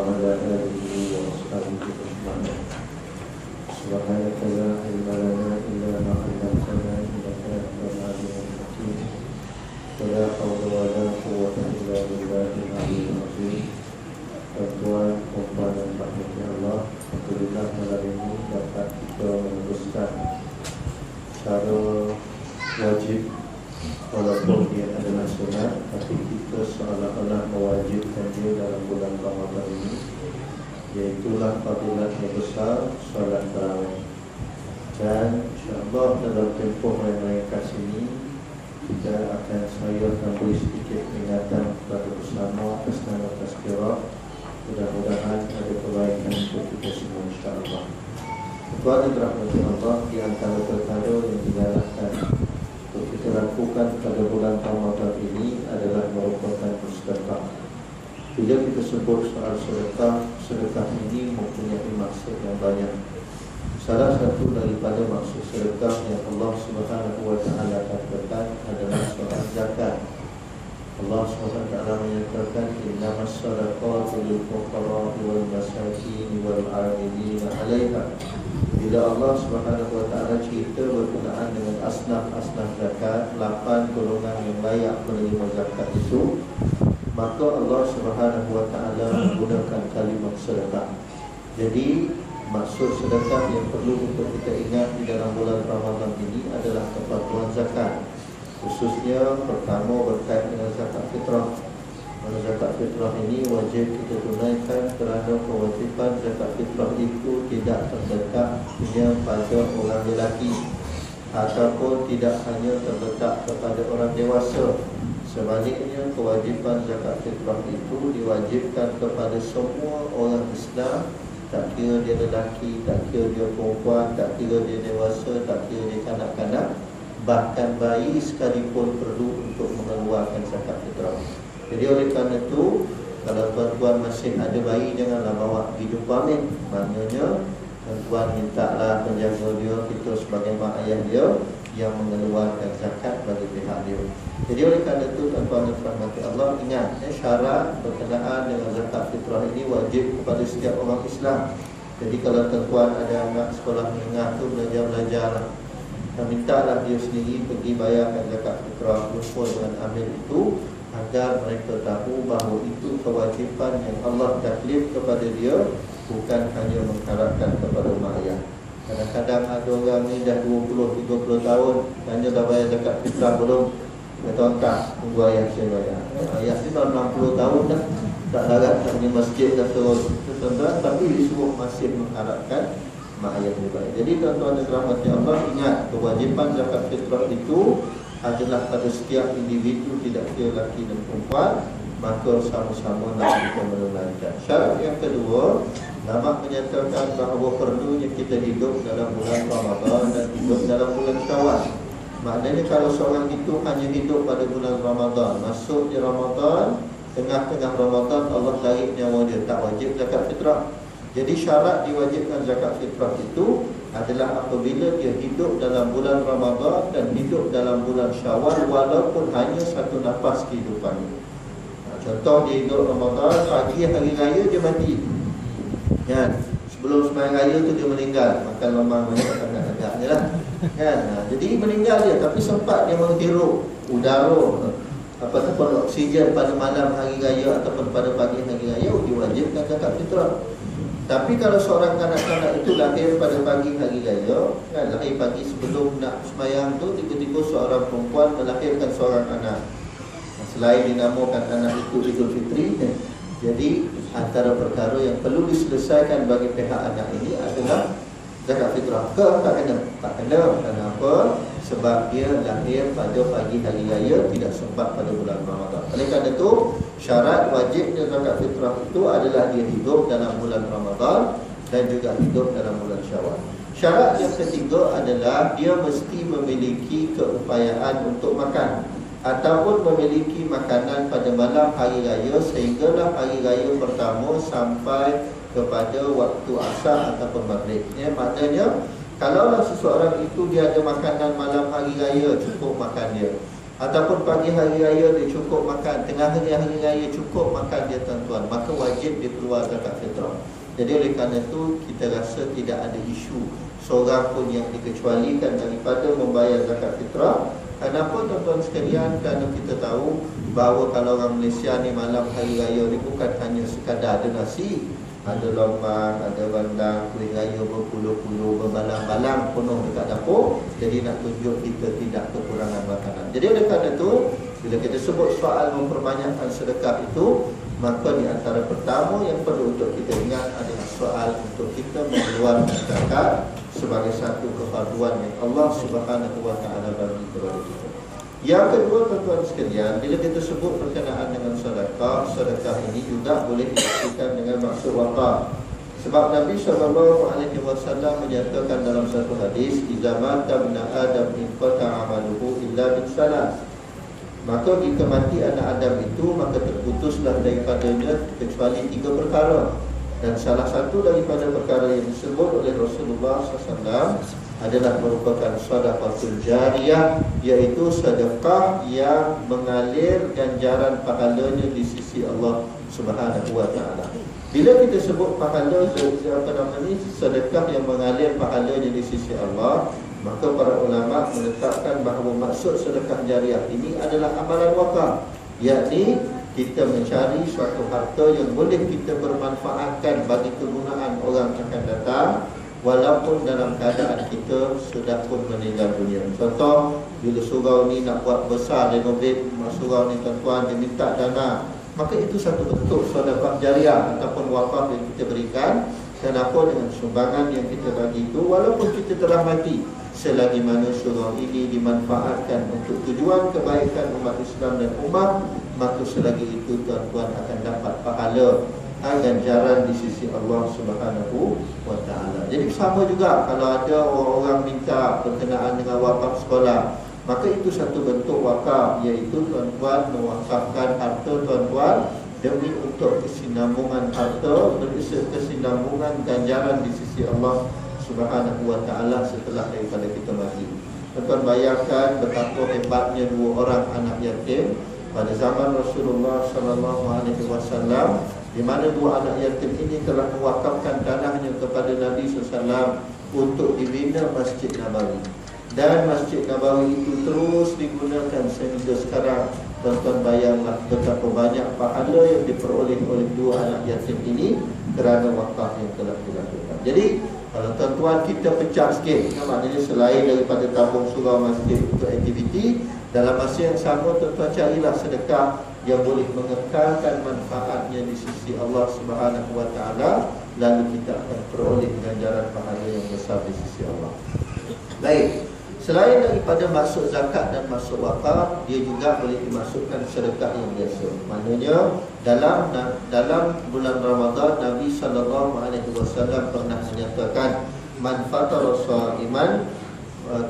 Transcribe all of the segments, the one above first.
وعلى آله وأصحابه أجمعين. سبحانك لا علم لنا إلا ما علمتنا إنك أنت العليم الحكيم. ولا حول ولا قوة إلا بالله العلي العظيم. Tuan, puan dan rahmatnya Allah, alhamdulillah malam ini dapat kita meneruskan cara wajib, walaupun dia adalah sunat, tapi kita seolah-olah mewajibkan dia dalam bulan Ramadan ini, iaitulah fadilat yang besar solat tarawih. Dan insyaAllah dalam tempoh yang ringkas ini kita akan beri sedikit peringatan kepada bersama atas nama tazkirah. Mudah-mudahan ada kebaikan untuk kita semua insyaAllah. Tuan dan rahmat Allah, di antara perkara yang digalakkan untuk kita lakukan pada bulan Ramadan ini adalah merupakan sedekah. Bila kita sebut soal sedekah, sedekah ini mempunyai maksud yang banyak. Salah satu daripada maksud sedekah yang Allah Subhanahu wa Ta'ala katakan adalah soal zakat. Allah SWT menyatakan innamas sadaqatu lil fuqara'i wal masakin wal 'amilina 'alaiha. Bila Allah SWT cerita berkenaan dengan asnaf-asnaf zakat, 8 golongan yang layak menerima zakat itu, maka Allah SWT menggunakan kalimat sedekah. Jadi maksud sedekah yang perlu untuk kita ingat di dalam bulan Ramadan ini adalah kepatuhan zakat. Khususnya pertama berkait dengan zakat fitrah. Zakat fitrah ini wajib kita tunaikan kerana kewajiban zakat fitrah itu tidak terletak hanya pada orang lelaki ataupun tidak hanya terletak kepada orang dewasa. Sebaliknya kewajiban zakat fitrah itu diwajibkan kepada semua orang Islam, tak kira dia lelaki, tak kira dia perempuan, tak kira dia dewasa, tak kira dia kanak-kanak. Bahkan bayi sekalipun perlu untuk mengeluarkan zakat fitrah. Jadi oleh kerana itu, kalau tuan-tuan masih ada bayi, janganlah bawa pergi jumpa amin. Maknanya tuan-tuan mintalah penjaga dia, kita sebagai mak ayah dia yang mengeluarkan zakat bagi pihak dia. Jadi oleh kerana itu, tuan-tuan dan rahmati Allah, ingat syarat berkenaan dengan zakat fitrah ini wajib kepada setiap orang Islam. Jadi kalau tuan-tuan ada anak sekolah menengah tu belajar-belajar, mintalah dia sendiri pergi bayarkan zakat fitrah, jumpa dengan amil itu, agar mereka tahu bahawa itu kewajipan yang Allah taklif kepada dia, bukan hanya mengharapkan kepada mak ayah. Kadang-kadang ada orang ni dah 20-30 tahun hanya dah bayar zakat fitrah belum. Kata angkat, tunggu ayah saya bayar. Ayah ni dah 60 tahun dah, tak larat nak pergi masjid dah terus, tapi disuruh masih mengharapkan mak ayah ni baik. Jadi tuan-tuan dan rahmati Allah, ingat kewajipan zakat fitrah itu adalah pada setiap individu, tidak kira lelaki dan perempuan. Maka sama-sama nak kita menunaikan. Syarat yang kedua, ulama menyatakan bahawa perlunya kita hidup dalam bulan Ramadan dan hidup dalam bulan Syawal. Maknanya kalau seorang itu hanya hidup pada bulan Ramadan, masuk di Ramadan, tengah-tengah Ramadan Allah tarik nyawa dia, tak wajib zakat fitrah. Jadi syarat diwajibkan zakat fitrah itu adalah apabila dia hidup dalam bulan Ramadan dan hidup dalam bulan Syawal, walaupun hanya satu nafas kehidupannya. Contoh dia hidup Ramadan, pagi hari raya dia mati, kan? Sebelum sembahyang raya tu dia meninggal, makan lemang banyak agak-agak je lah, kan? Jadi meninggal dia, tapi sempat dia menghirup udara ataupun oksigen pada malam hari raya ataupun pada pagi hari raya, diwajibkan zakat fitrah. Tapi kalau seorang kanak-kanak itu lahir pada pagi hari raya, kan, lahir pagi sebelum nak sembahyang tu, tiba-tiba seorang perempuan melahirkan seorang anak, selain dinamakan anak itu Idul Fitri, jadi antara perkara yang perlu diselesaikan bagi pihak anak ini adalah zakat fitrah. Tak kena? Tak kena. Kenapa? Sebab dia lahir pada pagi hari raya, tidak sempat pada bulan Ramadan. Oleh kerana itu, syarat wajibnya zakat fitrah itu adalah dia hidup dalam bulan Ramadan dan juga hidup dalam bulan Syawal. Syarat yang ketiga adalah dia mesti memiliki keupayaan untuk makan ataupun memiliki makanan pada malam hari raya, sehinggalah hari raya pertama sampai kepada waktu asar ataupun maghrib. Maknanya kalaulah seseorang itu dia ada makanan malam hari raya, cukup makan dia. ataupun pagi hari raya dia cukup makan, tengah hari raya cukup makan dia tuan-tuan, maka wajib dia keluar zakat fitrah. Jadi oleh kerana itu kita rasa tidak ada isu seorang pun yang dikecualikan daripada membayar zakat fitrah. Kenapa tuan-tuan sekalian? Kerana kita tahu bahawa kalau orang Malaysia ni malam hari raya ni bukan hanya sekadar ada nasi, ada lombang, ada bandang, kuih raya berpuluh-puluh, berbalang-balang penuh dekat dapur. Jadi nak tunjuk kita tidak kekurangan makanan. Jadi oleh kerana itu, bila kita sebut soal memperbanyakkan sedekah itu, maka di antara pertama yang perlu untuk kita ingat adalah soal untuk kita mengeluarkan zakat sebagai satu kefarduan yang Allah Subhanahu wa taala bagi kepada kita. Yang kedua tuan-tuan sekalian, bila kita sebut berkenaan dengan sedekah, sedekah ini juga boleh diartikan dengan maksud wakaf. Sebab Nabi SAW menyatakan dalam satu hadis, "Idza mata ibnu Adam inqata 'amaluhu illa min salas." Maka jika mati anak Adam itu, maka terputuslah daripadanya kecuali 3 perkara. Dan salah satu daripada perkara yang disebut oleh Rasulullah SAW adalah merupakan sedekahul jariyah, iaitu sedekah yang mengalir ganjaran pahalanya di sisi Allah Subhanahu wa taala. Bila kita sebut pahala sedekah yang mengalir pahalanya di sisi Allah, maka para ulama menetapkan bahawa maksud sedekah jariyah ini adalah amalan wakaf, yakni kita mencari suatu harta yang boleh kita bermanfaatkan bagi kegunaan orang yang akan datang, walaupun dalam keadaan kita sudah pun meninggal dunia. Contoh, bila surau ni nak buat besar, renovate surau ni tuan-tuan, dia minta dana, maka itu satu bentuk sedekah jariyah ataupun wakaf yang kita berikan. Kenapa? Dengan sumbangan yang kita bagi itu, walaupun kita telah mati, selagi mana surau ini dimanfaatkan untuk tujuan kebaikan umat Islam dan umat, maka selagi itu tuan-tuan akan dapat pahala ganjaran di sisi Allah Subhanahu wa taala. Jadi sama juga kalau ada orang minta berkenaan dengan wakaf sekolah, maka itu satu bentuk wakaf, iaitu tuan-tuan mewakafkan harta tuan-tuan demi untuk kesinambungan harta, kesinambungan ganjaran di sisi Allah Subhanahu wa taala setelah daripada kita mati. Tuan-tuan bayangkan betapa hebatnya 2 orang anak yatim pada zaman Rasulullah sallallahu alaihi wasallam, di mana 2 anak yatim ini telah mewakafkan tanahnya kepada Nabi SAW untuk dibina Masjid Nabawi. Dan Masjid Nabawi itu terus digunakan sehingga sekarang. Tuan-tuan bayanglah betapa banyak pahala yang diperoleh oleh 2 anak yatim ini kerana wakaf yang telah dilakukan. Jadi kalau tuan-tuan kita pecah sikit, maknanya selain daripada tabung surau masjid untuk aktiviti, dalam masa yang sama tuan-tuan carilah sedekah yang boleh mengekalkan manfaatnya di sisi Allah Subhanahu wa taala, lalu kita akan peroleh ganjaran pahala yang besar di sisi Allah. Baik, selain daripada maksud zakat dan maksud wakaf, dia juga boleh dimasukkan sedekah yang biasa. Maknanya dalam bulan Ramadan, Nabi SAW pernah menyatakan, "Man fatara sha'iman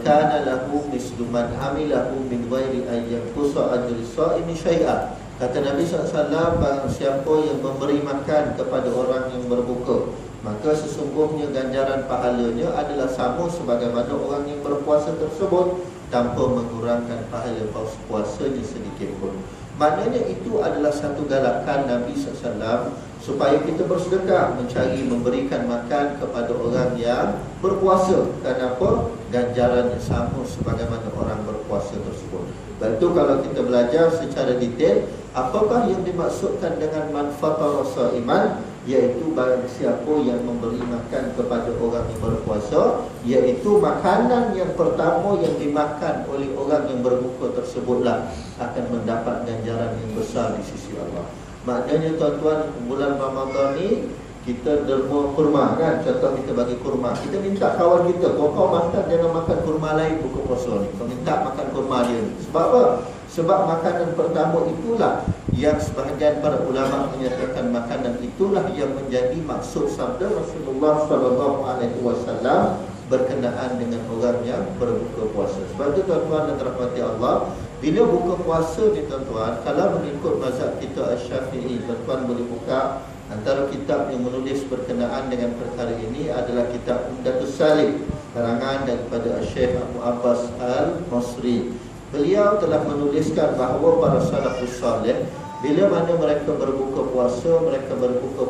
kana lahu mislu man amilahu min ghairi an yanqusa ajri sha'imi syai'an." Kata Nabi SAW, barang siapa yang memberi makan kepada orang yang berbuka, maka sesungguhnya ganjaran pahalanya adalah sama sebagaimana orang yang berpuasa tersebut tanpa mengurangkan pahala puasanya sedikit pun. Maknanya itu adalah satu galakan Nabi SAW supaya kita bersedekah, mencari memberikan makan kepada orang yang berpuasa. Kenapa? Ganjarannya sama sebagaimana orang berpuasa tersebut. Dan itu kalau kita belajar secara detail, apakah yang dimaksudkan dengan manfaat rasa iman, iaitu barang siapa yang memberi makan kepada orang yang berpuasa, iaitu makanan yang pertama yang dimakan oleh orang yang berbuka tersebutlah akan mendapat ganjaran yang besar di sisi Allah. Maknanya tuan-tuan, bulan Ramadan ni kita derma kurma kan, contoh kita bagi kurma, kita minta kawan kita, kau makan, jangan makan kurma lain buka puasa ni, kau minta makan kurma dia ni. Sebab apa? Sebab makanan pertama itulah yang sebahagian para ulama menyatakan makanan itulah yang menjadi maksud sabda Rasulullah SAW berkenaan dengan orang yang berbuka puasa. Sebab itu tuan-tuan dan rahmati Allah, bila buka puasa ni tuan-tuan, kalau mengikut mazhab kita Asy-Syafi'i, tuan-tuan boleh buka antara kitab yang menulis berkenaan dengan perkara ini adalah kitab Umdatus Salik, karangan daripada Syekh Abu Abbas Al-Masri. beliau telah menuliskan bahawa para salafus salih bila mana mereka berbuka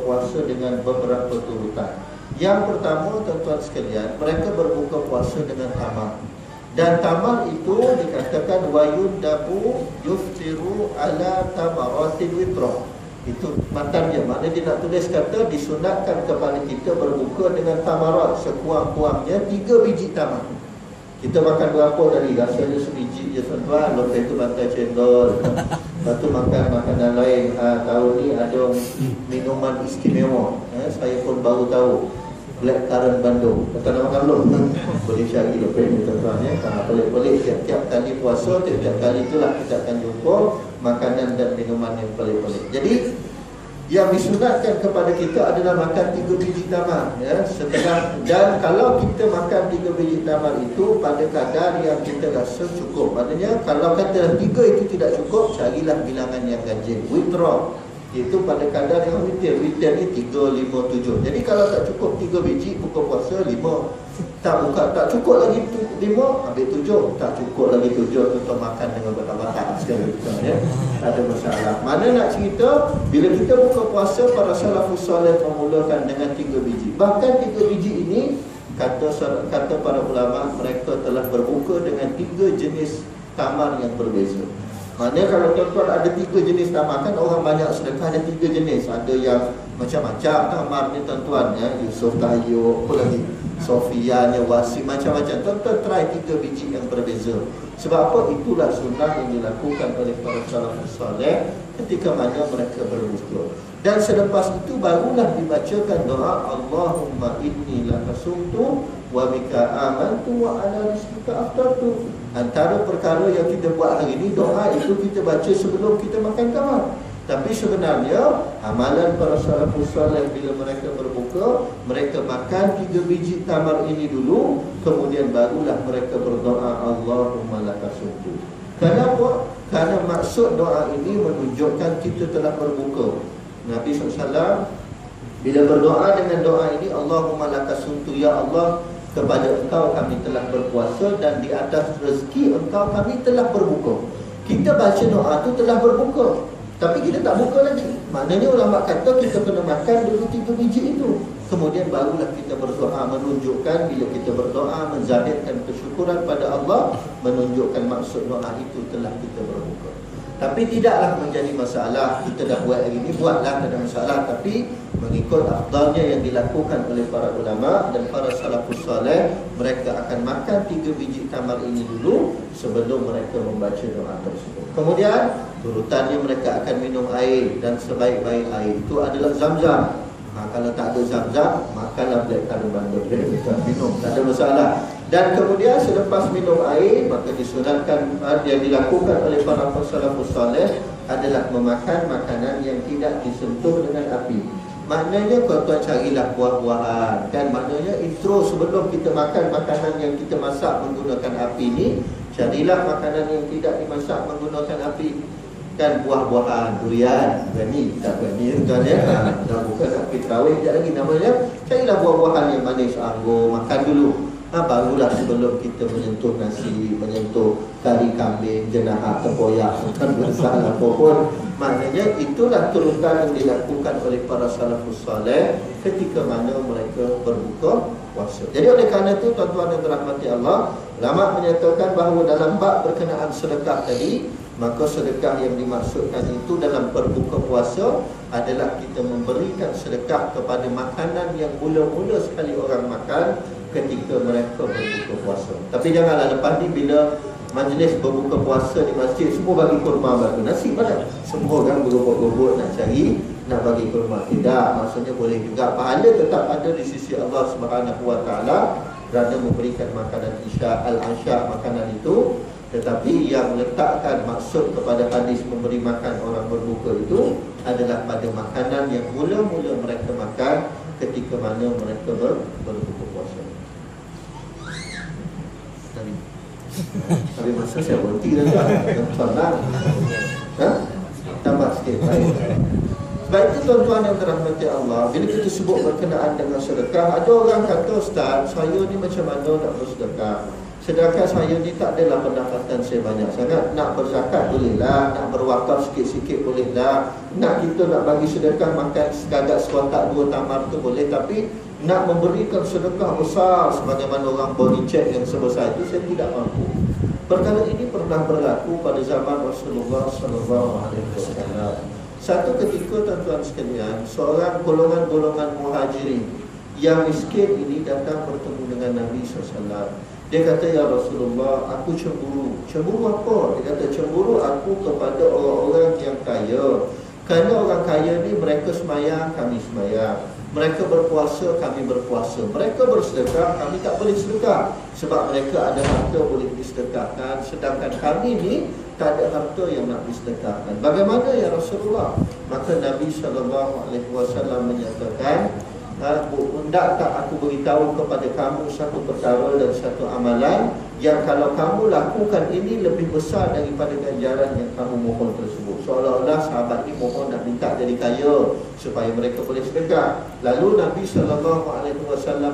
puasa dengan beberapa turutan. Yang pertama, tuan-tuan sekalian, mereka berbuka puasa dengan tamar. Dan tamar itu dikatakan wayun dabu yuftiru ala tamaratin witra. Itu matanya, maknanya dia nak tulis kata disunatkan kepada kita berbuka dengan tamarat, sekurang-kurangnya 3 biji tamar. Kita makan berapa tadi? Rasanya sebiji je tuan-tuan. Lepas tu makan cendol, lepas tu makan makanan lain. Tahun ni ada minuman istimewa, saya pun baru tahu, Black Currant Bandung. Kata nak makan belum? Boleh cari lepas ni tuan-tuan ya. Pelik-pelik tiap-tiap kali puasa, tiap-tiap kali itulah kita akan jumpa makanan dan minuman yang pelik-pelik. Jadi yang disunatkan kepada kita adalah makan 3 biji tamar ya, setengah. Dan kalau kita makan 3 biji tamar itu pada kadar yang kita rasa cukup. Maknanya kalau kata 3 itu tidak cukup, carilah bilangan yang ganjil, withdraw, itu pada kadar yang witir. Witir ni 3, 5, 7. Jadi kalau tak cukup 3 biji, buka puasa 5. Tak cukup lagi 5, ambil 7. Tak cukup lagi 7, kita makan dengan batang-batang sekali ya. Tak ada masalah. Mana nak cerita, bila kita buka puasa, para salafus salih memulakan dengan 3 biji. Bahkan 3 biji ini kata para ulama, mereka telah berbuka dengan 3 jenis tamar yang berbeza. Maknanya kalau tuan-tuan ada 3 jenis tamar, kan orang banyak sedekah ada 3 jenis. Ada yang macam-macam tamar ni tuan-tuan ya, Yusuf Tayyub, apa lagi, Sofianya, Wasim, macam-macam. Tuan-tuan try 3 biji yang berbeza. Sebab apa? Itulah sunnah yang dilakukan oleh para salafus salih ketika mana mereka berbuka. Dan selepas itu barulah dibacakan doa Allahumma inni laka sumtu wa bika amantu wa ala rizqika aftartu. Antara perkara yang kita buat hari ini, doa itu kita baca sebelum kita makan tamar. Tapi sebenarnya amalan para salafus salih bila mereka berbuka, mereka makan 3 biji tamar ini dulu, kemudian barulah mereka berdoa Allahumma laka sumtu. Kenapa? Karena maksud doa ini menunjukkan kita telah berbuka. Nabi SAW bila berdoa dengan doa ini, Allahumma laka sumtu, ya Allah, kepada engkau kami telah berpuasa dan di atas rezeki engkau kami telah berbuka. Kita baca doa tu telah berbuka, tapi kita tak buka lagi. Maknanya ulama kata kita kena makan dulu 3 biji itu, kemudian barulah kita berdoa. Menunjukkan bila kita berdoa, menzahirkan kesyukuran pada Allah, menunjukkan maksud doa itu telah kita berbuka. Tapi tidaklah menjadi masalah. Kita dah buat hari ini, buatlah, tak ada masalah. Tapi mengikut afdalnya yang dilakukan oleh para ulama dan para salafus salih, mereka akan makan 3 biji tamar ini dulu sebelum mereka membaca doa tersebut. Kemudian turutannya mereka akan minum air, dan sebaik-baik air itu adalah zam-zam. Kalau tak ada zam-zam, makanlah Black Currant Bandung, minum, tak ada masalah. Dan kemudian selepas minum air, maka disunatkan yang dilakukan oleh para salafus salih adalah memakan makanan yang tidak disentuh dengan api. Maknanya tuan-tuan carilah buah-buahan, kan? Maknanya intro sebelum kita makan makanan yang kita masak menggunakan api ni, carilah makanan yang tidak dimasak menggunakan api. Kan buah-buahan, durian, berani, tak berani tuan ya. Dah bukan api terawih sekejap lagi namanya. Carilah buah-buahan yang manis, anggur, makan dulu. Barulah sebelum kita menyentuh nasi, menyentuh kari kambing, jenahah, tempoyak, bukan bersalah apapun. Maknanya itulah turutan yang dilakukan oleh para salafus salih ketika mana mereka berbuka puasa. Jadi oleh kerana itu tuan-tuan yang dirahmati Allah, ulama menyatakan bahawa dalam bab berkenaan sedekah tadi, maka sedekah yang dimaksudkan itu dalam berbuka puasa adalah kita memberikan sedekah kepada makanan yang mula-mula sekali orang makan ketika mereka berbuka puasa. Tapi janganlah lepas ni bila majlis berbuka puasa di masjid, semua bagi kurma, bagi nasi pada. Semua kan berebut-rebut nak cari, nak bagi kurma. Tidak, maksudnya boleh juga. Pahala tetap ada di sisi Allah Subhanahu Wa Taala kerana memberikan makanan isya, al-asya, makanan itu. Tetapi yang meletakkan maksud kepada hadis memberi makan orang berbuka itu adalah pada makanan yang mula-mula mereka makan ketika mana mereka berbuka puasa. Tapi masa saya berhenti dah tak? Tambah sikit. Baik. Sebab itu tuan-tuan yang dirahmati Allah, bila kita sebut berkenaan dengan sedekah, ada orang kata, Ustaz, saya ni macam mana nak bersedekah? Sedangkan saya ni tak adalah pendapatan saya banyak sangat. Nak berzakat bolehlah, nak berwakaf sikit-sikit bolehlah, nak kita nak bagi sedekah makan sekadar sewatak 2 tamar tu boleh. Tapi nak memberikan sedekah besar sebagaimana orang body check yang sebesar itu, saya tidak mampu. Perkara ini pernah berlaku pada zaman Rasulullah SAW. Satu ketika, tuan-tuan sekalian, seorang golongan-golongan muhajirin yang miskin ini datang bertemu dengan Nabi SAW. Dia kata, ya Rasulullah, aku cemburu. Cemburu apa? Dia kata, cemburu aku kepada orang-orang yang kaya. Kerana orang kaya ni mereka semayang, kami semayang. Mereka berpuasa, kami berpuasa. Mereka bersedekah, kami tak boleh sedekah. Sebab mereka ada harta boleh disedekahkan. Sedangkan kami ni tak ada harta yang nak disedekahkan. Bagaimana ya Rasulullah? Maka Nabi SAW menyatakan, hendak tak aku beritahu kepada kamu satu perkara dan satu amalan yang kalau kamu lakukan ini lebih besar daripada ganjaran yang kamu mohon tersebut. Seolah-olah sahabat ini mohon nak minta jadi kaya supaya mereka boleh sedekah. Lalu Nabi SAW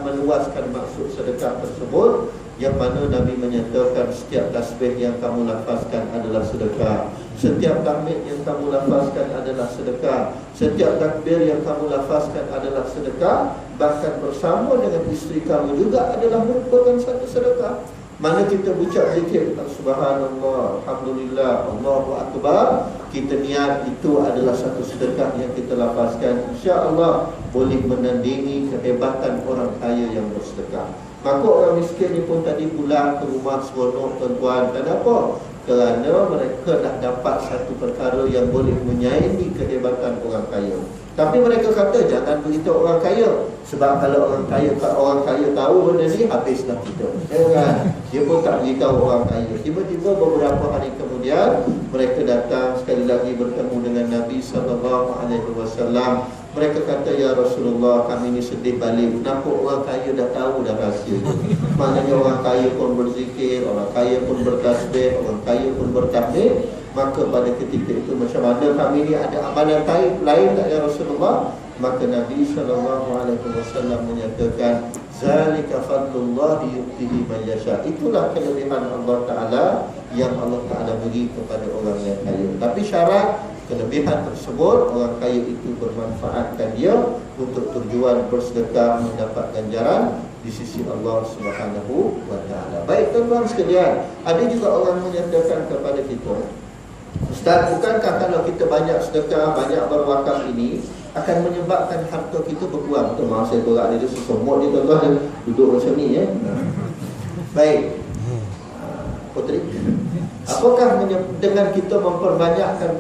meluaskan maksud sedekah tersebut, yang mana Nabi menyatakan setiap tasbih yang kamu lafazkan adalah sedekah, setiap tahmid yang kamu lafazkan adalah sedekah, setiap takbir yang kamu lafazkan adalah sedekah, bahkan bersama dengan isteri kamu juga adalah merupakan satu sedekah. Mana kita ucap zikir subhanallah, alhamdulillah, Allahu akbar, kita niat itu adalah satu sedekah yang kita lafazkan, insya-Allah boleh menandingi kehebatan orang kaya yang bersedekah. Maka orang miskin ni pun tadi pulang ke rumah seronok, tuan-tuan. Kenapa? Kerana mereka dah dapat satu perkara yang boleh menyaingi kehebatan orang kaya. Tapi mereka kata jangan beritahu orang kaya, sebab kalau orang kaya tahu benda ni, habislah kita. Dia pun tak beritahu orang kaya. Tiba-tiba beberapa hari kemudian mereka datang sekali lagi bertemu dengan Nabi SAW. Mereka kata, ya Rasulullah, kami ni sedih balik. Kenapa orang kaya dah tahu dah rahsia? Maknanya orang kaya pun berzikir, orang kaya pun bertasbih, orang kaya pun bertahmid. Maka pada ketika itu macam mana kami ni ada amalan lain tak ya Rasulullah? Maka Nabi SAW menyatakan, zalika fadlullah yu'tihi man yasha. Itulah kelebihan Allah Ta'ala yang Allah Ta'ala beri kepada orang yang kaya. Tapi syarat kelebihan tersebut, orang kaya itu bermanfaatkan dia untuk tujuan bersedekah mendapat ganjaran di sisi Allah Subhanahu wa Ta'ala. Baik tuan-tuan sekalian, ada juga orang menyatakan kepada kita, Ustaz, bukankah kalau kita banyak sedekah, banyak berwakaf ini akan menyebabkan harta kita berkurang? Tu maaf saya tolak dia sesomot dia, tuan-tuan, duduk macam ni ya. Baik. Putri, apakah dengan kita memperbanyakkan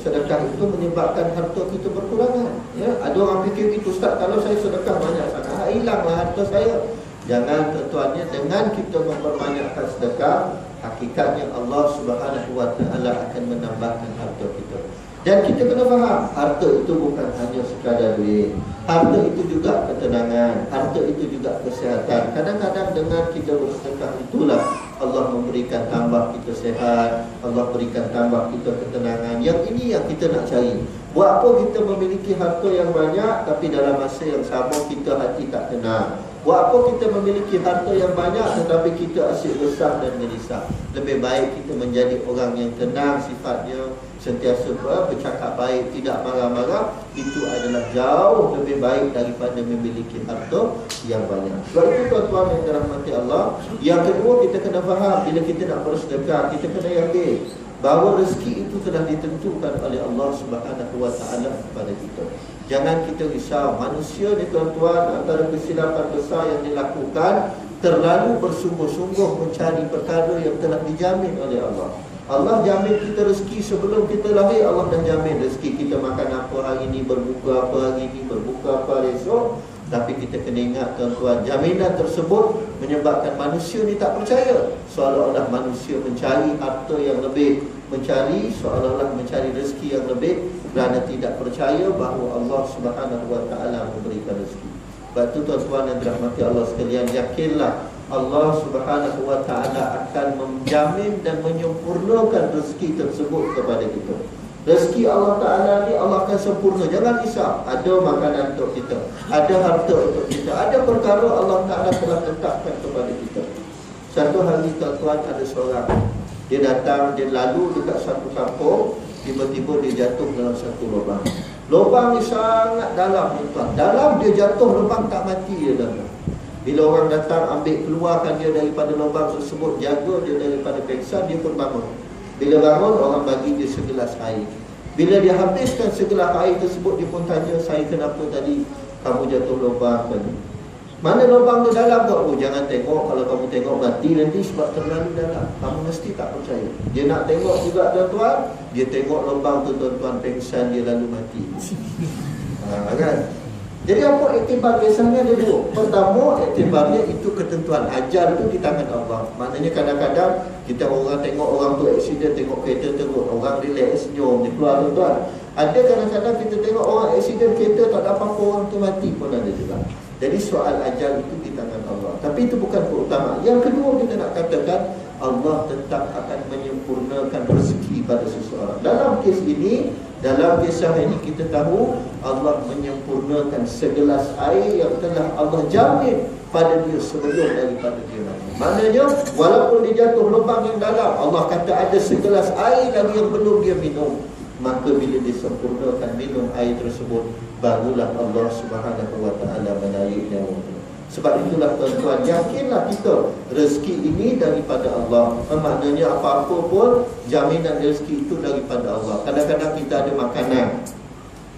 sedekah itu menyebabkan harta kita berkurangan? Ya, ada orang fikir gitu, Ustaz, kalau saya sedekah banyak sangat, hilanglah harta saya. Jangan, tuan-tuannya, dengan kita memperbanyakkan sedekah, hakikatnya Allah Subhanahu wa Ta'ala akan menambahkan harta kita. Dan kita kena faham, harta itu bukan hanya sekadar duit. Harta itu juga ketenangan, harta itu juga kesihatan. Kadang-kadang dengan kita bersedekah itulah Allah memberikan tambah kita sehat, Allah berikan tambah kita ketenangan. Yang ini yang kita nak cari. Buat apa kita memiliki harta yang banyak tapi dalam masa yang sama kita hati tak tenang? Buat apa kita memiliki harta yang banyak tetapi kita asyik resah dan gelisah? Lebih baik kita menjadi orang yang tenang sifatnya, sentiasa bercakap baik, tidak marah-marah. Itu adalah jauh lebih baik daripada memiliki harta yang banyak. Sebab itu tuan-tuan yang dirahmati Allah, yang kedua kita kena faham, bila kita nak bersedekah, kita kena yakin bahawa rezeki itu telah ditentukan oleh Allah Subhanahu wa Ta'ala kepada kita. Jangan kita risau. Manusia ni tuan-tuan, antara kesilapan besar yang dilakukan, terlalu bersungguh-sungguh mencari perkara yang telah dijamin oleh Allah. Allah jamin kita rezeki sebelum kita lahir. Allah dah jamin rezeki kita makan apa hari ini, berbuka apa hari ini, berbuka apa esok. Tapi kita kena ingat tuan-tuan, jaminan tersebut menyebabkan manusia ni tak percaya. Seolah-olah manusia mencari harta yang lebih, seolah-olah mencari rezeki yang lebih, kerana tidak percaya bahawa Allah Subhanahu wa Ta'ala memberikan rezeki. Sebab itu tuan-tuan yang dirahmati Allah sekalian, yakinlah Allah Subhanahu wa Ta'ala akan menjamin dan menyempurnakan rezeki tersebut kepada kita. Rezeki Allah Ta'ala ni Allah akan sempurna. Jangan risau. Ada makanan untuk kita, ada harta untuk kita, ada perkara Allah Ta'ala telah tetapkan kepada kita. Satu hari tuan-tuan ada seorang, dia datang, dia lalu dekat satu kampung, tiba-tiba dia jatuh dalam satu lubang. Lubang ni sangat dalam tuan. Dalam dia jatuh, lubang tak mati dia dalam. Bila orang datang ambil keluarkan dia daripada lubang tersebut, jaga dia daripada peksan, dia pun bangun. Bila bangun, orang bagi dia segelas air. Bila dia habiskan segelas air tersebut, dia pun tanya, saya kenapa tadi kamu jatuh lubang tadi? Mana lubang tu dalam tu? Oh, jangan tengok, kalau kamu tengok mati nanti sebab terlalu dalam. Kamu mesti tak percaya. Dia nak tengok juga tuan-tuan, dia tengok lubang tu tuan-tuan, pengsan dia lalu mati. Kan? Jadi apa iktibar? Biasanya ada dua. Pertama, iktibarnya itu ketentuan. Ajal itu di tangan Allah. Maknanya kadang-kadang kita orang tengok orang tu aksiden, tengok kereta teruk, orang relax senyum, dia keluar tuan-tuan. Ada kadang-kadang kita tengok orang aksiden kereta tak ada apa-apa, orang tu mati pun ada juga. Jadi soal ajal itu di tangan Allah. Tapi itu bukan keutamaan. Yang kedua, kita nak katakan Allah tetap akan menyempurnakan rezeki pada seseorang. Dalam kes ini, dalam kisah ini kita tahu Allah menyempurnakan segelas air yang telah Allah jamin pada dia sebelum daripada dia mati. Maknanya walaupun dia jatuh lubang yang dalam, Allah kata ada segelas air lagi yang belum dia minum. Maka bila disempurnakan minum air tersebut, barulah Allah Subhanahu wa ta'ala menarik nyawa. Sebab itulah tuan-tuan, yakinlah kita rezeki ini daripada Allah. Maknanya apa-apa pun jaminan rezeki itu daripada Allah. Kadang-kadang kita ada makanan,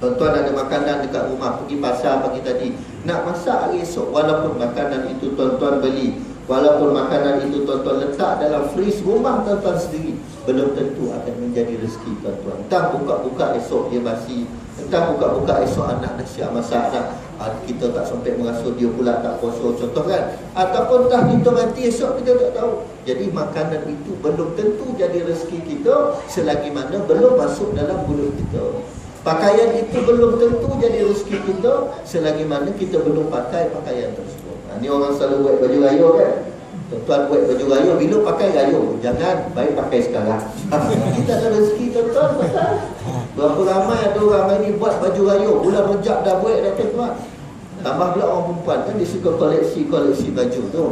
tuan-tuan ada makanan dekat rumah, pergi pasar pagi tadi, nak masak hari esok, walaupun makanan itu tuan-tuan beli, walaupun makanan itu tuan-tuan letak dalam fridge rumah tuan-tuan sendiri, belum tentu akan menjadi rezeki tuan-tuan. Entah buka-buka esok dia basi, entah buka-buka esok anak dah siap masak dah, kita tak sampai merasa dia pula tak puasa, contoh kan. Ataupun entah kita mati esok, kita tak tahu. Jadi makanan itu belum tentu jadi rezeki kita selagi mana belum masuk dalam mulut kita. Pakaian itu belum tentu jadi rezeki kita selagi mana kita belum pakai pakaian tersebut. Ini orang selalu buat baju raya kan. Tuan-tuan buat baju raya, bila pakai raya, jangan, baik pakai sekarang. Kita ada rezeki tuan-tuan. Berapa ramai ada orang ni buat baju raya, bulan Rejab dah buat dah tuan-tuan. Tambah pula orang perempuan kan, dia suka koleksi baju tu.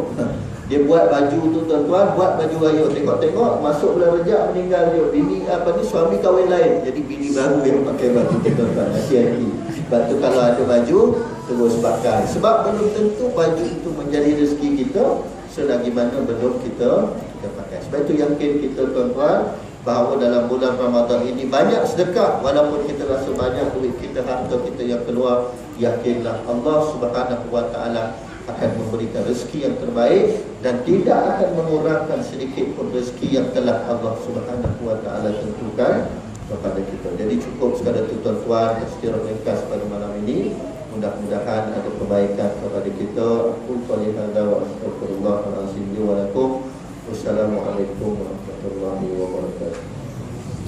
Dia buat baju tu tuan-tuan, buat baju raya. Tengok-tengok masuk bulan Rejab meninggal dia, bini suami kahwin lain, jadi bini baru yang pakai baju tu tuan-tuan. Hati-hati. Sebab tu kalau ada baju terus pakai. Sebab belum tentu baju itu menjadi rezeki kita selagi mana belum kita pakai. Sebab itu yakin kita tuan-tuan bahawa dalam bulan Ramadan ini banyak sedekah. Walaupun kita rasa banyak duit kita, harta kita yang keluar, yakinlah Allah Subhanahu wa ta'ala akan memberikan rezeki yang terbaik dan tidak akan mengurangkan sedikit pun rezeki yang telah Allah Subhanahu wa ta'ala tentukan kepada kita. Jadi cukup sekadar itu tuan-tuan, secara ringkas pada malam ini. Mudah-mudahan ada kebaikan kepada kita. Aku